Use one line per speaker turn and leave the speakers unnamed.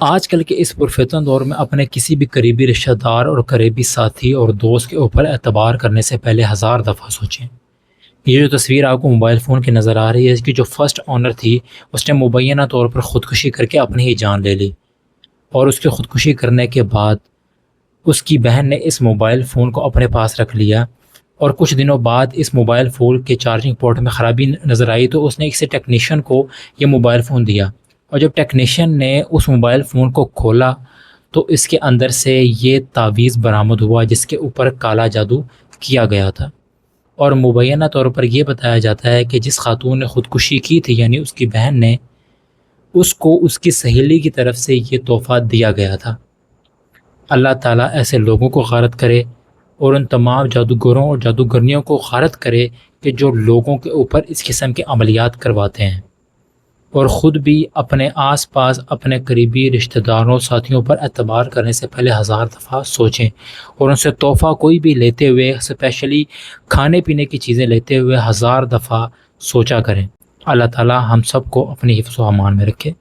آج کل کے اس پرفتن دور میں اپنے کسی بھی قریبی رشتہ دار اور قریبی ساتھی اور دوست کے اوپر اعتبار کرنے سے پہلے 1000 دفعہ سوچیں۔ یہ جو تصویر آپ کو موبائل فون کی نظر آ رہی ہے، اس کی جو فرسٹ آنر تھی اس نے مبینہ طور پر خودکشی کر کے اپنی ہی جان لے لی، اور اس کی خودکشی کرنے کے بعد اس کی بہن نے اس موبائل فون کو اپنے پاس رکھ لیا، اور کچھ دنوں بعد اس موبائل فون کے چارجنگ پورٹ میں خرابی نظر آئی تو اس نے اسے ٹیکنیشین کو یہ موبائل فون دیا، اور جب ٹیکنیشین نے اس موبائل فون کو کھولا تو اس کے اندر سے یہ تعویذ برآمد ہوا جس کے اوپر کالا جادو کیا گیا تھا، اور مبینہ طور پر یہ بتایا جاتا ہے کہ جس خاتون نے خودکشی کی تھی یعنی اس کی بہن نے، اس کو اس کی سہیلی کی طرف سے یہ تحفہ دیا گیا تھا۔ اللہ تعالیٰ ایسے لوگوں کو غارت کرے اور ان تمام جادوگروں اور جادوگرنیوں کو غارت کرے کہ جو لوگوں کے اوپر اس قسم کے عملیات کرواتے ہیں، اور خود بھی اپنے آس پاس اپنے قریبی رشتہ داروں ساتھیوں پر اعتبار کرنے سے پہلے 1000 دفعہ سوچیں، اور ان سے تحفہ کوئی بھی لیتے ہوئے، اسپیشلی کھانے پینے کی چیزیں لیتے ہوئے 1000 دفعہ سوچا کریں۔ اللہ تعالیٰ ہم سب کو اپنی حفظ و امان میں رکھے۔